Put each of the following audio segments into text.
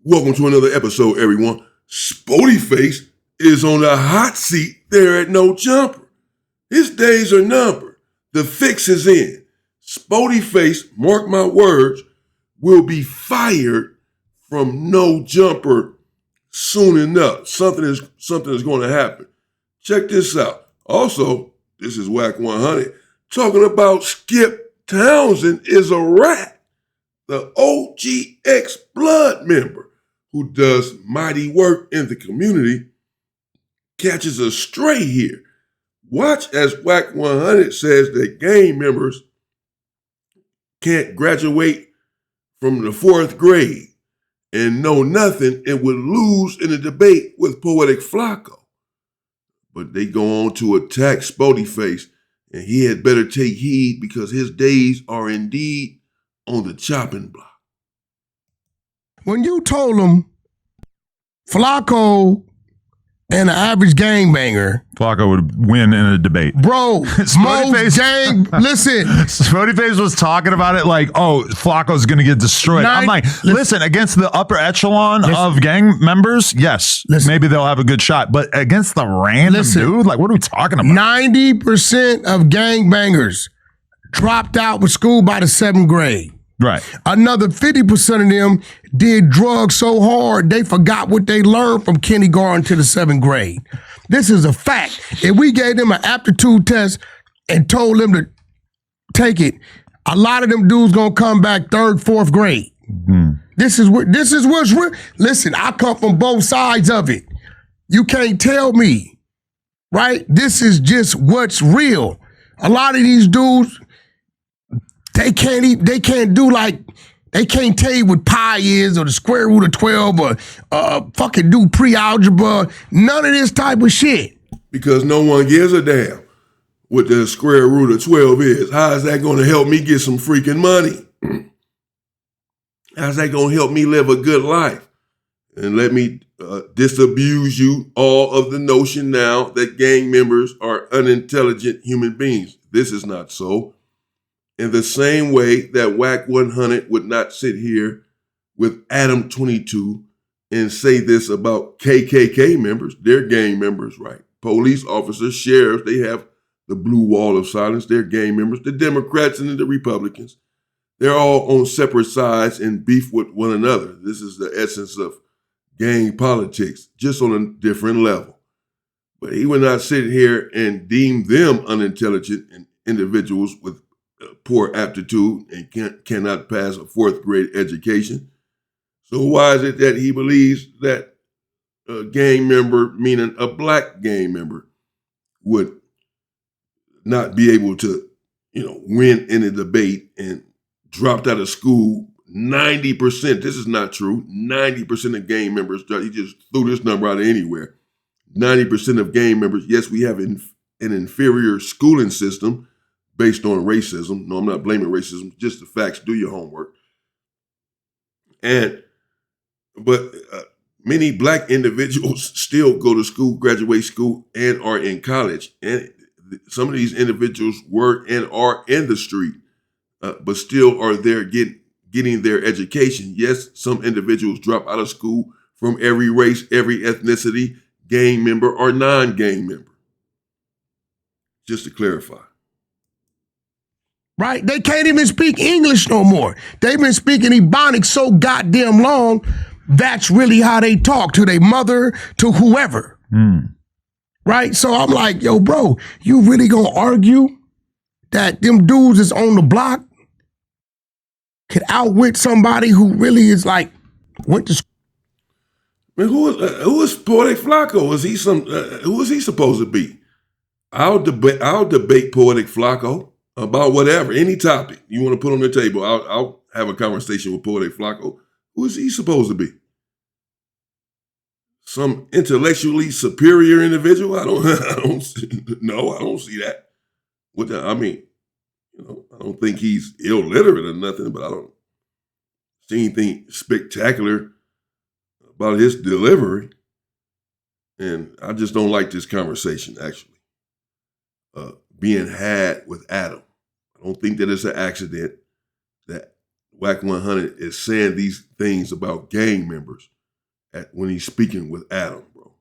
Welcome to another episode, everyone. Sporty Face is on the hot seat there at No Jumper. His days are numbered. The fix is in. Sporty Face, mark my words, will be fired from No Jumper soon enough. Something is going to happen. Check this out. Also, this is Wack 100 talking about Skipp Towmsend is a rat, the OGX blood member who does mighty work in the community, catches a stray here. Watch as Wack 100 says that gang members can't graduate from the 4th grade and know nothing and would lose in a debate with Poetic Flacco. But they go on to attack Sporty Face, and he had better take heed because his days are indeed on the chopping block. When you told them Flacco and the average gangbanger, Flacco would listen. Sporty Face was talking about it like, oh, Flacco's going to get destroyed. I'm like, listen, against the upper echelon of gang members, yes, maybe they'll have a good shot. But against the random dude, like, what are we talking about? 90% of gangbangers dropped out of school by the 7th grade. Right. Another 50% of them did drugs so hard they forgot what they learned from kindergarten to the 7th grade. This is a fact. If we gave them an aptitude test and told them to take it, a lot of them dudes gonna come back 3rd, 4th grade. Mm-hmm. This is what's real. Listen, I come from both sides of it. You can't tell me, right? This is just what's real. A lot of these dudes, they can't tell you what pi is or the square root of 12 or fucking do pre-algebra. None of this type of shit. Because no one gives a damn what the square root of 12 is. How is that going to help me get some freaking money? How's that going to help me live a good life? And let me disabuse you all of the notion now that gang members are unintelligent human beings. This is not so. In the same way that Wack 100 would not sit here with Adam 22 and say this about KKK members, they're gang members, right? Police officers, sheriffs, they have the blue wall of silence, they're gang members. The Democrats and the Republicans, they're all on separate sides and beef with one another. This is the essence of gang politics, just on a different level. But he would not sit here and deem them unintelligent individuals with poor aptitude and cannot pass a 4th grade education. So why is it that he believes that a gang member, meaning a black gang member, would not be able to, win in a debate and dropped out of school? 90%, this is not true, 90% of gang members, he just threw this number out of anywhere. 90% of gang members, yes, we have an inferior schooling system based on racism. No, I'm not blaming racism, just the facts. Do your homework. But many black individuals still go to school, graduate school, and are in college. And some of these individuals work and are in the street, but still are there getting their education. Yes, some individuals drop out of school from every race, every ethnicity, gang member or non-gang member. Just to clarify. Right? They can't even speak English no more. They've been speaking Ebonics so goddamn long, that's really how they talk to their mother, to whoever. Mm. Right? So I'm like, yo, bro, you really gonna argue that them dudes is on the block could outwit somebody who really is like, went to school? Man, who is Poetic Flacco? Who is he supposed to be? I'll debate Poetic Flacco about whatever, any topic you want to put on the table. I'll have a conversation with Poetic Flacco. Who is he supposed to be? Some intellectually superior individual? I don't see that. I don't think he's illiterate or nothing, but I don't see anything spectacular about his delivery. And I just don't like this conversation, actually, being had with Adam. I don't think that it's an accident that Wack 100 is saying these things about gang members when he's speaking with Adam, bro.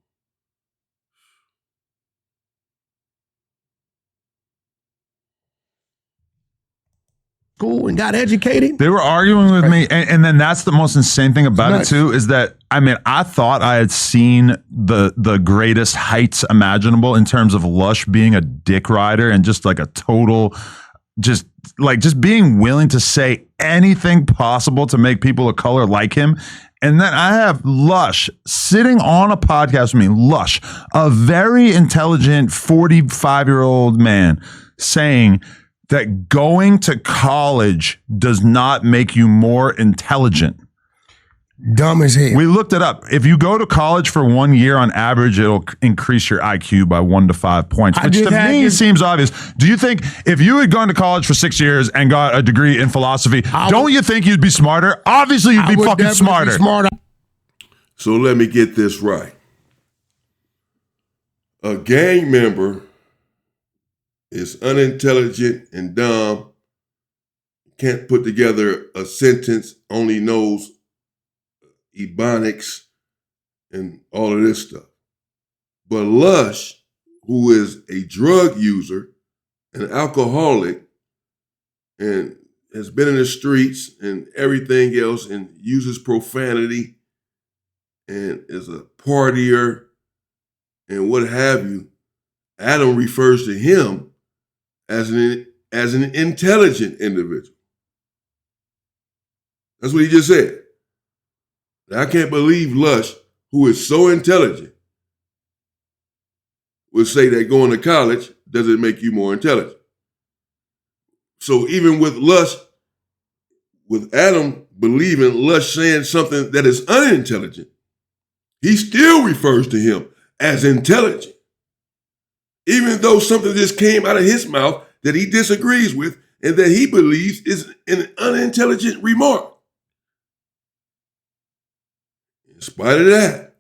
School and got educated. They were arguing with me, and then that's the most insane thing about it too, is that I thought I had seen the greatest heights imaginable in terms of Lush being a dick rider and just like a total, just being willing to say anything possible to make people of color like him. And then I have Lush sitting on a podcast with me, Lush, a very intelligent 45-year-old man, saying that going to college does not make you more intelligent. Dumb as hell. We looked it up. If you go to college for 1 year, on average, it'll increase your IQ by 1 to 5 points, which to me seems obvious. Do you think if you had gone to college for 6 years and got a degree in philosophy, don't you think you'd be smarter? Obviously, you'd be fucking smarter. So let me get this right. A gang member is unintelligent and dumb, can't put together a sentence, only knows ebonics and all of this stuff. But Lush, who is a drug user, an alcoholic, and has been in the streets and everything else and uses profanity and is a partier and what have you, Adam refers to him as an intelligent individual. That's what he just said. Now, I can't believe Lush, who is so intelligent, would say that going to college doesn't make you more intelligent. So even with Lush, with Adam believing Lush saying something that is unintelligent, he still refers to him as intelligent. Even though something just came out of his mouth that he disagrees with and that he believes is an unintelligent remark. In spite of that,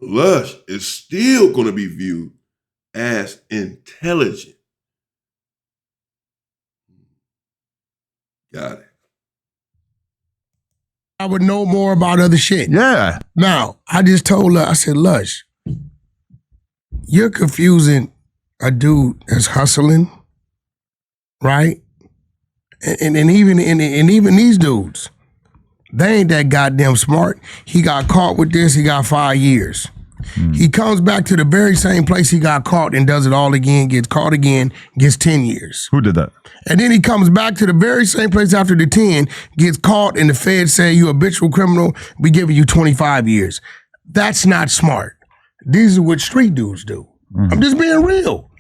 Lush is still going to be viewed as intelligent. Got it. I would know more about other shit. Yeah. Now, I just told her, I said, Lush, you're confusing a dude that's hustling, right? And even these dudes, they ain't that goddamn smart. He got caught with this, he got 5 years. He comes back to the very same place he got caught and does it all again, gets caught again, gets 10 years. Who did that? And then he comes back to the very same place after the 10, gets caught, and the feds say, you habitual criminal, we giving you 25 years. That's not smart. These are what street dudes do. I'm just being real.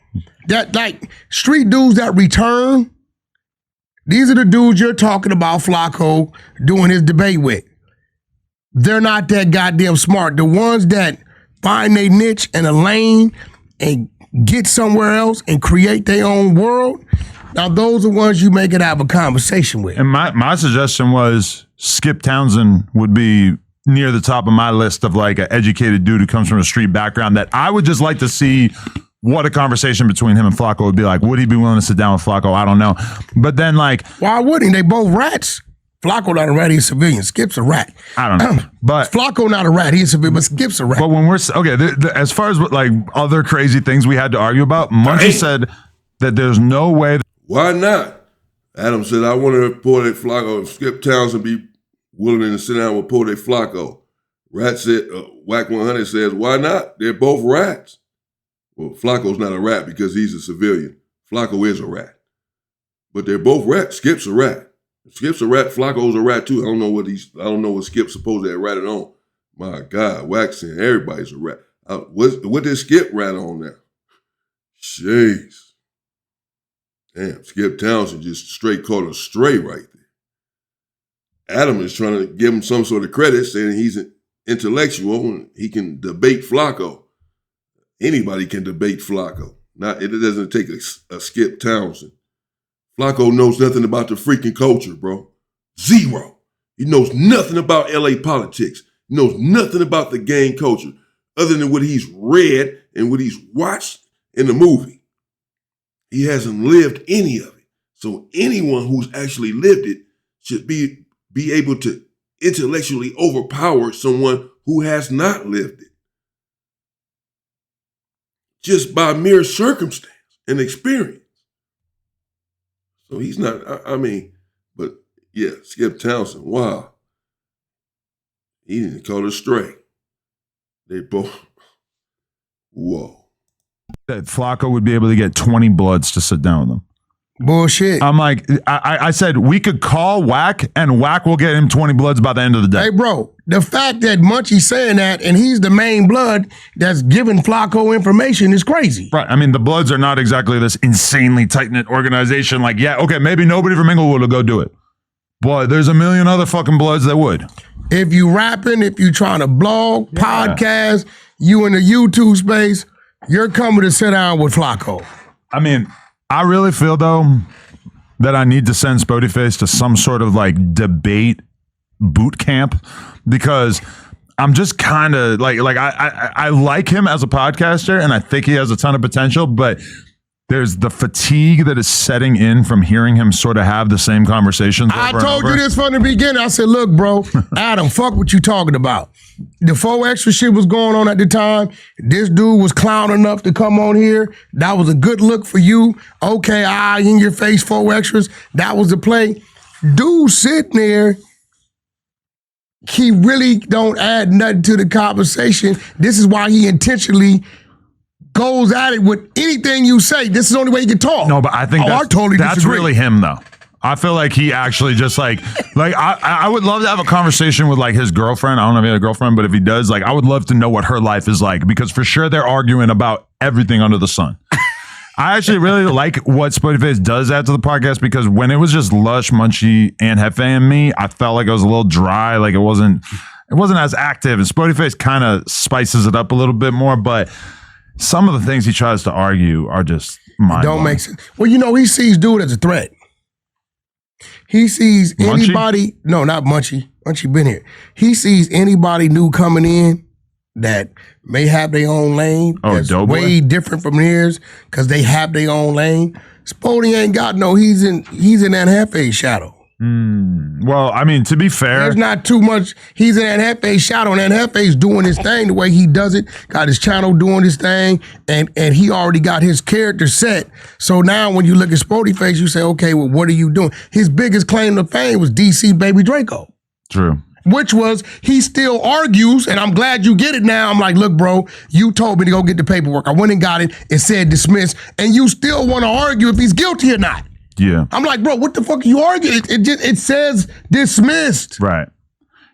That, like, street dudes that return, these are the dudes you're talking about, Flacco, doing his debate with. They're not that goddamn smart. The ones that find their niche and a lane and get somewhere else and create their own world, now those are ones you make it have a conversation with. And my suggestion was Skipp Towmsend would be near the top of my list of like an educated dude who comes from a street background that I would just like to see what a conversation between him and Flacco would be like. Would he be willing to sit down with Flacco? I don't know. But then like... Why wouldn't he? They both rats. Flacco not a rat, he's a civilian. Skipp's a rat. I don't know. But Flacco not a rat, he's a civilian, but Skipp's a rat. But when we're... Okay, as far as what, like other crazy things we had to argue about, Munchie said that there's no way... Why not? Adam said, I want to report at Flacco. If Skipp Townsend be willing to sit down with Porte Flacco. Rat said, Wack 100 says, why not? They're both rats. Well, Flacco's not a rat because he's a civilian. Flacco is a rat. But they're both rats. Skipp's a rat. If Skipp's a rat, Flacco's a rat too. I don't know what Skipp's supposed to have ratted on. My God, Wack saying everybody's a rat. What did Skipp rat on now? Jeez. Damn, Skipp Townsend just straight caught a stray right there. Adam is trying to give him some sort of credit, saying he's an intellectual and he can debate Flacco. Anybody can debate Flacco. It doesn't take a Skipp Townsend. Flacco knows nothing about the freaking culture, bro. Zero. He knows nothing about LA politics. He knows nothing about the gang culture other than what he's read and what he's watched in the movie. He hasn't lived any of it. So anyone who's actually lived it should be able to intellectually overpower someone who has not lived it, just by mere circumstance and experience. So he's not, but yeah, Skipp Towmsend, wow. He didn't call it straight. They both, whoa. That Flacco would be able to get 20 bloods to sit down with him. Bullshit. I'm like, I said we could call Wack and Wack will get him 20 bloods by the end of the day. Hey, bro, the fact that Munchie's saying that and he's the main blood that's giving Flacco information is crazy. Right. I mean, the Bloods are not exactly this insanely tight-knit organization. Like, yeah, okay, maybe nobody from Inglewood will go do it. But there's a million other fucking Bloods that would. If you rapping, if you trying to blog, podcast, you in the YouTube space, you're coming to sit down with Flacco. I mean, I really feel, though, that I need to send Sporty Face to some sort of, like, debate boot camp because I'm just kind of, I like him as a podcaster, and I think he has a ton of potential, but there's the fatigue that is setting in from hearing him sort of have the same conversations over and over. I told you this from the beginning. I said, look, bro, Adam, fuck what you talking about. The 4 extra shit was going on at the time. This dude was clown enough to come on here. That was a good look for you. Okay, in your face, 4 extras. That was the play. Dude sitting there, he really don't add nothing to the conversation. This is why he intentionally goes at it with anything you say. This is the only way he can talk. No, but I think I totally that's disagree. really him, though. I feel like he actually just I would love to have a conversation with like his girlfriend. I don't know if he had a girlfriend, but if he does, like I would love to know what her life is like because for sure they're arguing about everything under the sun. I actually really like what Sporty Face does add to the podcast because when it was just Lush, Munchie, and Hefe and me, I felt like it was a little dry. Like it wasn't as active. And Sporty Face kind of spices it up a little bit more, but some of the things he tries to argue are just mind-blowing. Don't make sense. Well, he sees dude as a threat. He sees anybody. Munchie? No, not Munchie. Munchie been here. He sees anybody new coming in that may have their own lane. That's way different from theirs because they have their own lane. Spody ain't got no. He's in that Hefe shadow. Well, I mean, to be fair, there's not too much. He's in that Hefe shadow, and that Hefe's doing his thing the way he does it. Got his channel doing his thing, and he already got his character set. So now when you look at Sporty Face, you say, okay, well, what are you doing? His biggest claim to fame was DC Baby Draco. True. Which was, he still argues, and I'm glad you get it now. I'm like, look, bro, you told me to go get the paperwork. I went and got it. It said dismissed, and you still want to argue if he's guilty or not. Yeah. I'm like, bro, what the fuck are you arguing? It says dismissed. Right.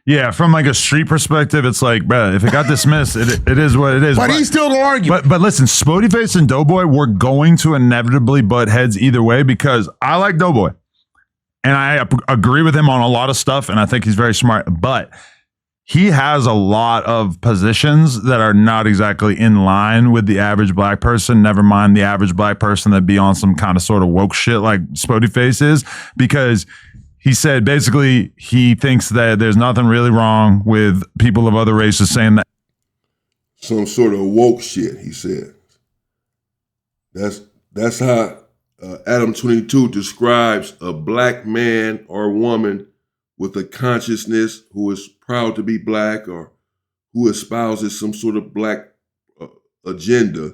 Yeah, from like a street perspective, it's like, bro, if it got dismissed, it is what it is. But he still don't argue. But listen, Sporty Face and Doughboy were going to inevitably butt heads either way because I like Doughboy. And I agree with him on a lot of stuff, and I think he's very smart. But he has a lot of positions that are not exactly in line with the average black person, never mind the average black person that be on some kind of sort of woke shit like Sporty Face is, because he said basically he thinks that there's nothing really wrong with people of other races saying that. Some sort of woke shit, he said. That's how Adam 22 describes a black man or woman with a consciousness who is proud to be black or who espouses some sort of black agenda,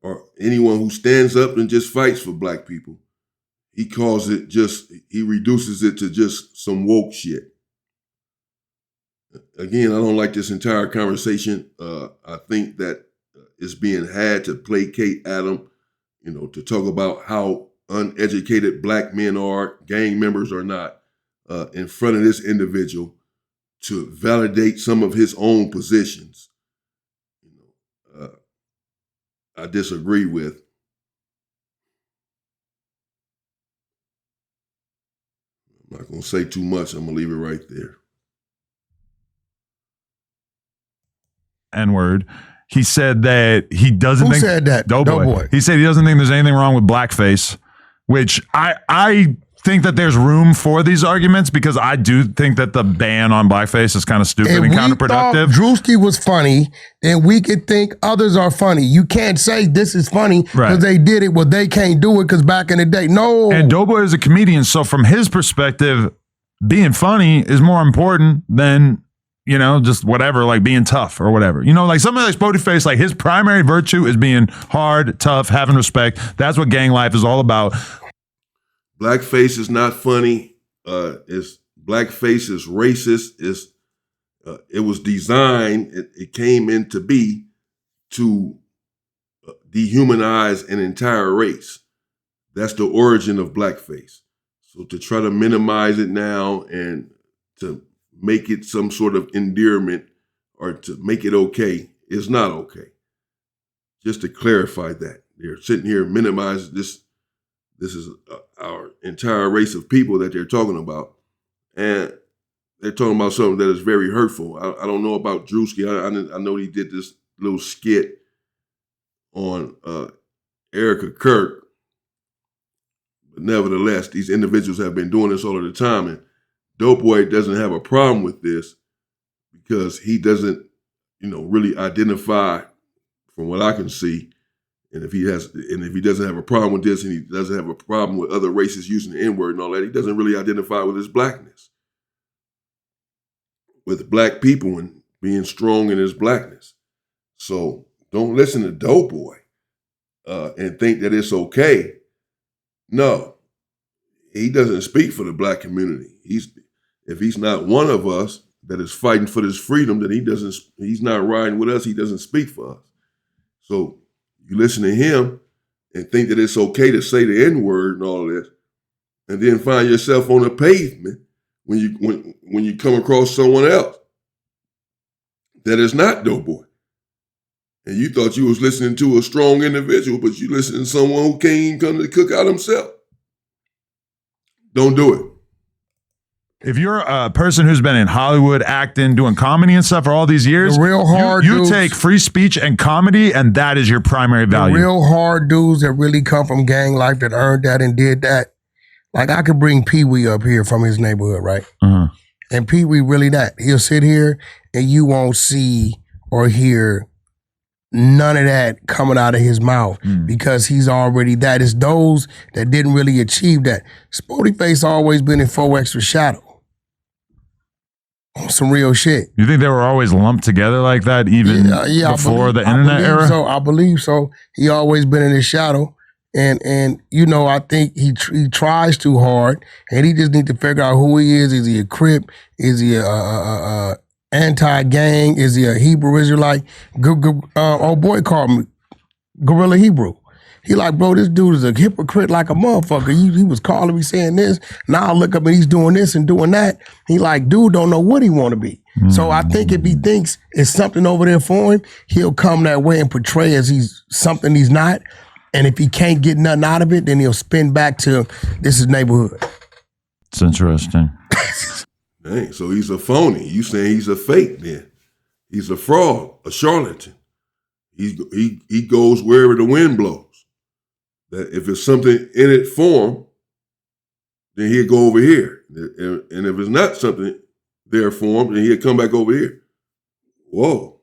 or anyone who stands up and just fights for black people. He reduces it to just some woke shit. Again, I don't like this entire conversation. I think that it's being had to placate Adam, to talk about how uneducated black men are, gang members or not, in front of this individual to validate some of his own positions. I disagree with. I'm not going to say too much. I'm going to leave it right there. N-word. He said that he doesn't think... Who said that? Doughboy. He said he doesn't think there's anything wrong with blackface, which I think that there's room for these arguments because I do think that the ban on blackface is kind of stupid and counterproductive. Drewski was funny, and we could think others are funny. You can't say this is funny because they did it. Well, they can't do it because back in the day, no. And Doughboy is a comedian, so from his perspective, being funny is more important than, just whatever, like being tough or whatever. Like somebody like Sporty Face, like his primary virtue is being hard, tough, having respect. That's what gang life is all about. Blackface is not funny. Blackface is racist. It was designed. It came into be to dehumanize an entire race. That's the origin of blackface. So to try to minimize it now and to make it some sort of endearment or to make it okay is not okay. Just to clarify that. They're sitting here minimizing this. This is our entire race of people that they're talking about. And they're talking about something that is very hurtful. I don't know about Drewski. I know he did this little skit on Erica Kirk. But nevertheless, these individuals have been doing this all of the time. And Doughboy doesn't have a problem with this because he doesn't, really identify, from what I can see. And if he doesn't have a problem with this and he doesn't have a problem with other races using the N-word and all that, he doesn't really identify with his blackness. With black people and being strong in his blackness. So don't listen to Doughboy and think that it's okay. No, he doesn't speak for the black community. If he's not one of us that is fighting for this freedom, then he's not riding with us. He doesn't speak for us. So you listen to him and think that it's okay to say the N-word and all of this, and then find yourself on the pavement when you come across someone else that is not Doughboy. And you thought you was listening to a strong individual, but you listening to someone who can't even come to the cookout himself. Don't do it. If you're a person who's been in Hollywood acting, doing comedy and stuff for all these years, the real hard you dudes, take free speech and comedy, and that is your primary value. The real hard dudes that really come from gang life that earned that and did that. Like I could bring Pee Wee up here from his neighborhood, right? Uh-huh. And Pee Wee really that. He'll sit here and you won't see or hear none of that coming out of his mouth because he's already that. It's those that didn't really achieve that. Sporty Face always been in 4Extra Shadow. On some real shit. You think they were always lumped together like that even before the internet era? I believe so. He always been in his shadow. And I think he tries too hard and he just need to figure out who he is. Is he a Crip? Is he a anti-gang? Is he a Hebrew Israelite? Old boy called me Gorilla Hebrew. He like, bro, this dude is a hypocrite like a motherfucker. He was calling me saying this. Now I look up and he's doing this and doing that. He like, dude don't know what he want to be. So I think if he thinks it's something over there for him, he'll come that way and portray as he's something he's not. And if he can't get nothing out of it, then he'll spin back to this is neighborhood. It's interesting. Dang, so he's a phony. You saying he's a fake then. He's a fraud, a charlatan. He goes wherever the wind blows. That if it's something in it for him, then he'll go over here. And if it's not something there for him, then he'll come back over here. Whoa.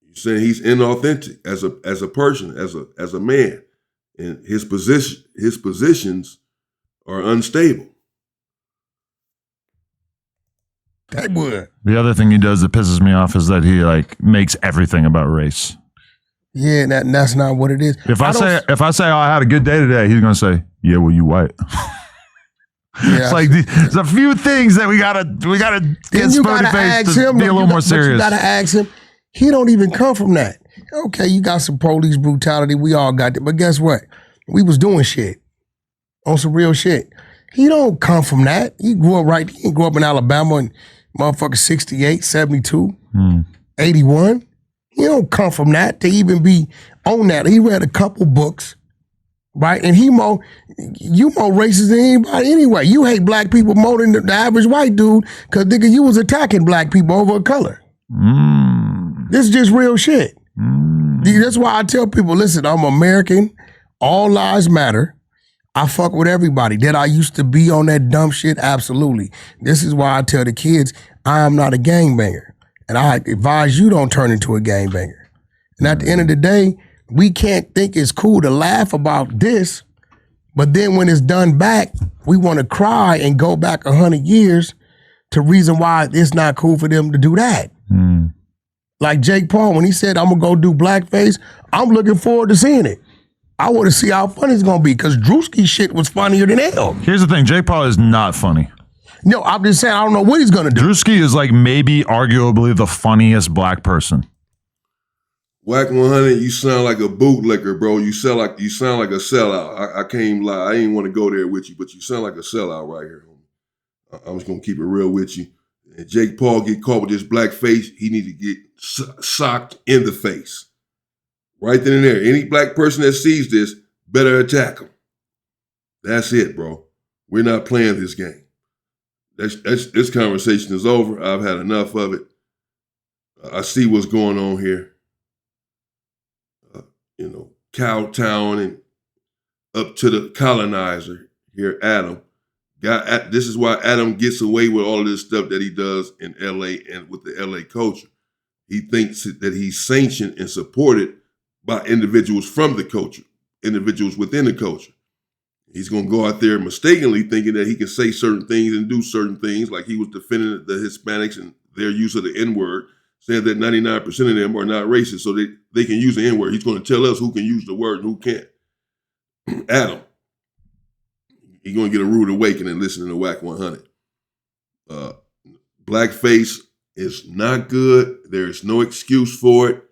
You're saying he's inauthentic as a person, as a man. And his positions are unstable. That would. The other thing he does that pisses me off is that he makes everything about race. Yeah, that's not what it is. If I say, oh, I had a good day today, he's gonna say, yeah, well, you white. It's like there's a few things that we gotta get Sporty Face to be a little more serious. You gotta ask him. He don't even come from that. Okay, you got some police brutality. We all got that, but guess what? We was doing shit on some real shit. He don't come from that. He grew up He grew up in Alabama in motherfucker 68, 72, 81. He don't come from that to even be on that. He read a couple books, right? And you more racist than anybody anyway. You hate black people more than the average white dude because nigga, you was attacking black people over color. This is just real shit. That's why I tell people, listen, I'm American. All lives matter. I fuck with everybody. Did I used to be on that dumb shit? Absolutely. This is why I tell the kids, I am not a gangbanger. And I advise you don't turn into a gangbanger. And at the end of the day, we can't think it's cool to laugh about this, but then when it's done back, we want to cry and go back 100 years to reason why it's not cool for them to do that. Like Jake Paul, when he said, I'm going to go do blackface, I'm looking forward to seeing it. I want to see how funny it's going to be because Drewski's shit was funnier than hell. Here's the thing. Jake Paul is not funny. No, I'm just saying I don't know what he's going to do. Drewski is like maybe arguably the funniest black person. Wack 100, you sound like a bootlicker, bro. You sound like a sellout. I can't even lie. I ain't want to go there with you, but you sound like a sellout right here, homie. I'm just going to keep it real with you. And Jake Paul get caught with this black face, he need to get socked in the face. Right then and there. Any black person that sees this better attack him. That's it, bro. We're not playing this game. This conversation is over. I've had enough of it. I see what's going on here. Cowtown and up to the colonizer here, Adam. This is why Adam gets away with all of this stuff that he does in LA and with the LA culture. He thinks that he's sanctioned and supported by individuals from the culture, individuals within the culture. He's going to go out there mistakenly thinking that he can say certain things and do certain things, like he was defending the Hispanics and their use of the N-word, saying that 99% of them are not racist, so they can use the N-word. He's going to tell us who can use the word and who can't. Adam, you're going to get a rude awakening listening to Wack 100. Blackface is not good. There's no excuse for it.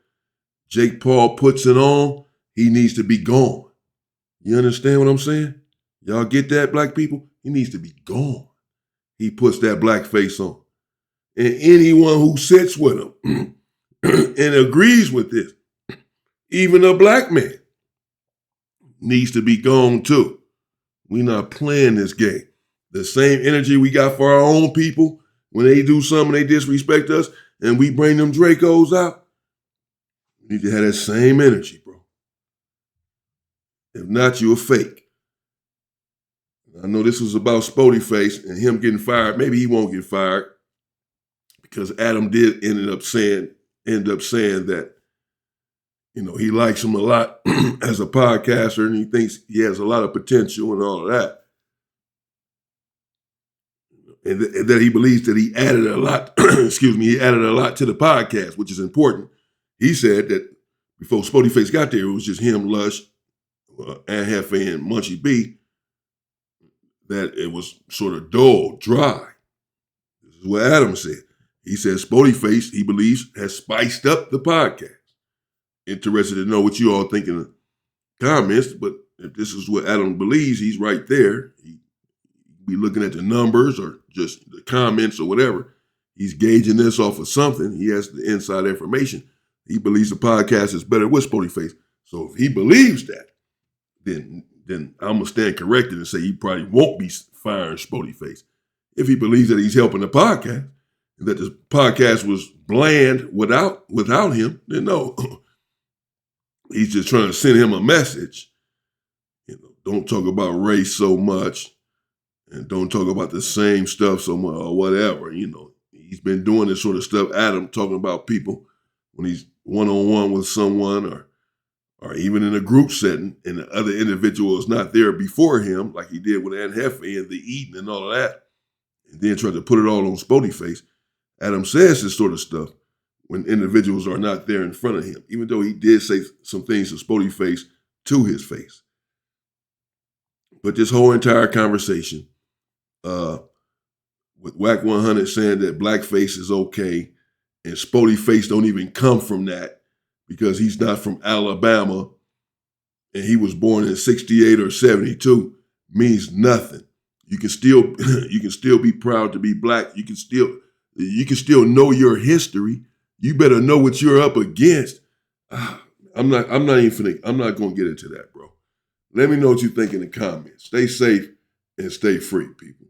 Jake Paul puts it on. He needs to be gone. You understand what I'm saying? Y'all get that, black people? He needs to be gone. He puts that blackface on. And anyone who sits with him and agrees with this, even a black man, needs to be gone too. We're not playing this game. The same energy we got for our own people when they do something, they disrespect us, and we bring them Dracos out. We need to have that same energy, bro. If not, you a fake. I know this was about Sporty Face and him getting fired. Maybe he won't get fired because Adam did end up saying that, he likes him a lot as a podcaster and he thinks he has a lot of potential and all of that. And that he believes that he added a lot, he added a lot to the podcast, which is important. He said that before Sporty Face got there, it was just him, Lush, and Hefe and Munchie B, that it was sort of dull, dry. This is what Adam said. He said Sporty Face, he believes, has spiced up the podcast. Interested to know what you all think in the comments, but if this is what Adam believes, he's right there. He be looking at the numbers or just the comments or whatever. He's gauging this off of something. He has the inside information. He believes the podcast is better with Sporty Face. So if he believes that, then I'm going to stand corrected and say he probably won't be firing Sporty Face. If he believes that he's helping the podcast and that the podcast was bland without him, then no. He's just trying to send him a message. Don't talk about race so much and don't talk about the same stuff so much or whatever. He's been doing this sort of stuff. Adam talking about people when he's one-on-one with someone or even in a group setting and the other individual is not there before him, like he did with Aunt Hefe and the eating and all of that, and then tried to put it all on Sporty Face. Adam says this sort of stuff when individuals are not there in front of him, even though he did say some things to Sporty Face to his face. But this whole entire conversation with Wack 100 saying that blackface is okay and Sporty Face don't even come from that because he's not from Alabama and he was born in 68 or 72 means nothing. You can still be proud to be black. You can still know your history. You better know what you're up against. I'm not going to get into that, bro. Let me know what you think in the comments. Stay safe and stay free, people.